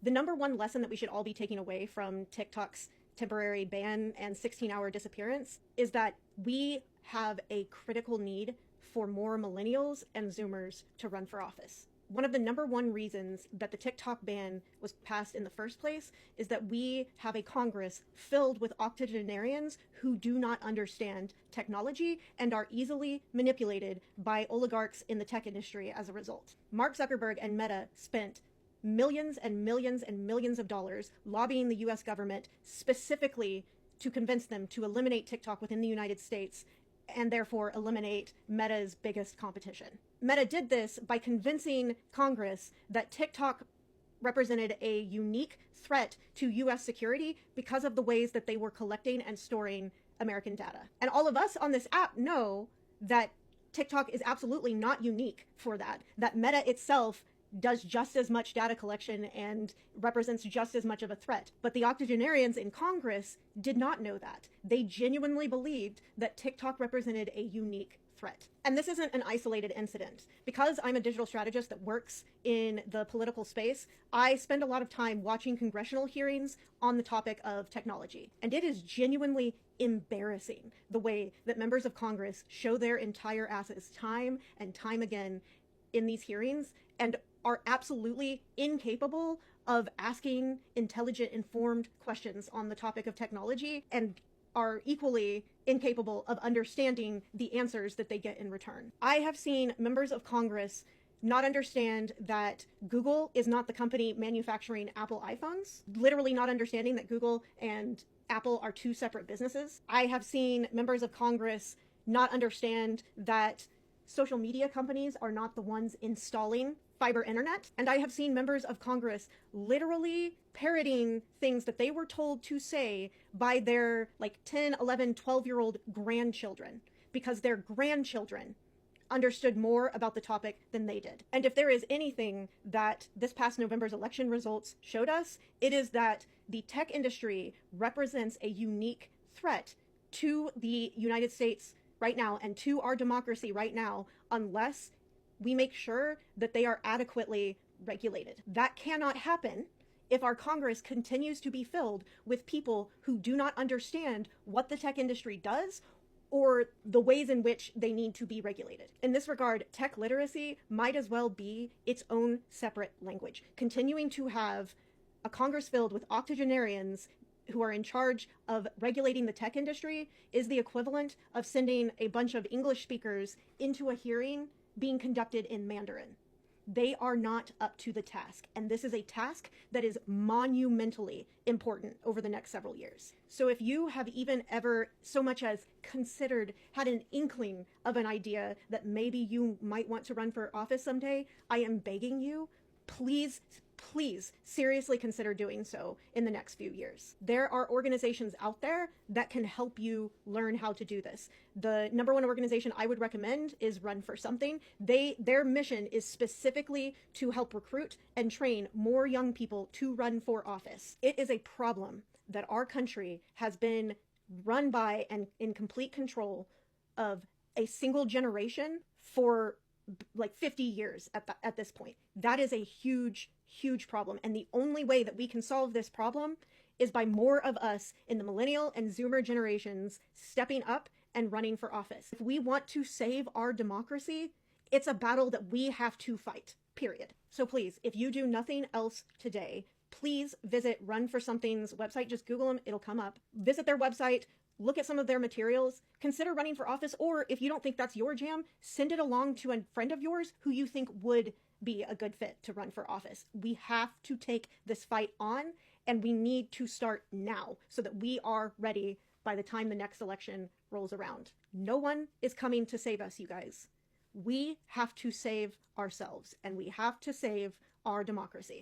The number one lesson that we should all be taking away from TikTok's temporary ban and 16-hour disappearance is that we have a critical need for more millennials and Zoomers to run for office. One of the number one reasons that the TikTok ban was passed in the first place is that we have a Congress filled with octogenarians who do not understand technology and are easily manipulated by oligarchs in the tech industry as a result. Mark Zuckerberg and Meta spent millions and millions and millions of dollars lobbying the US government specifically to convince them to eliminate TikTok within the United States and therefore eliminate Meta's biggest competition. Meta did this by convincing Congress that TikTok represented a unique threat to US security because of the ways that they were collecting and storing American data. And all of us on this app know that TikTok is absolutely not unique for that Meta itself does just as much data collection and represents just as much of a threat. But the octogenarians in Congress did not know that. They genuinely believed that TikTok represented a unique threat. And this isn't an isolated incident. Because I'm a digital strategist that works in the political space, I spend a lot of time watching congressional hearings on the topic of technology. And it is genuinely embarrassing the way that members of Congress show their entire asses time and time again in these hearings and are absolutely incapable of asking intelligent, informed questions on the topic of technology and are equally incapable of understanding the answers that they get in return. I have seen members of Congress not understand that Google is not the company manufacturing Apple iPhones, literally not understanding that Google and Apple are two separate businesses. I have seen members of Congress not understand that social media companies are not the ones installing fiber internet. And I have seen members of Congress literally parroting things that they were told to say by their 10, 11, 12-year-old grandchildren because their grandchildren understood more about the topic than they did. And if there is anything that this past November's election results showed us, it is that the tech industry represents a unique threat to the United States right now and to our democracy right now, unless we make sure that they are adequately regulated. That cannot happen if our Congress continues to be filled with people who do not understand what the tech industry does or the ways in which they need to be regulated. In this regard, tech literacy might as well be its own separate language. Continuing to have a Congress filled with octogenarians who are in charge of regulating the tech industry is the equivalent of sending a bunch of English speakers into a hearing being conducted in Mandarin. They are not up to the task, and this is a task that is monumentally important over the next several years. So if you have even ever so much as considered, had an inkling of an idea that maybe you might want to run for office someday, I am begging you, please seriously consider doing so in the next few years. There are organizations out there that can help you learn how to do this. The number one organization I would recommend is Run For Something. Their mission is specifically to help recruit and train more young people to run for office. It is a problem that our country has been run by and in complete control of a single generation for 50 years at this point. That is a huge problem. And the only way that we can solve this problem is by more of us in the millennial and Zoomer generations stepping up and running for office. If we want to save our democracy, it's a battle that we have to fight, period. So please, if you do nothing else today, please visit Run For Something's website. Just Google them, it'll come up. Visit their website, look at some of their materials, consider running for office, or if you don't think that's your jam, send it along to a friend of yours who you think would be a good fit to run for office. We have to take this fight on, and we need to start now so that we are ready by the time the next election rolls around. No one is coming to save us, you guys. We have to save ourselves, and we have to save our democracy.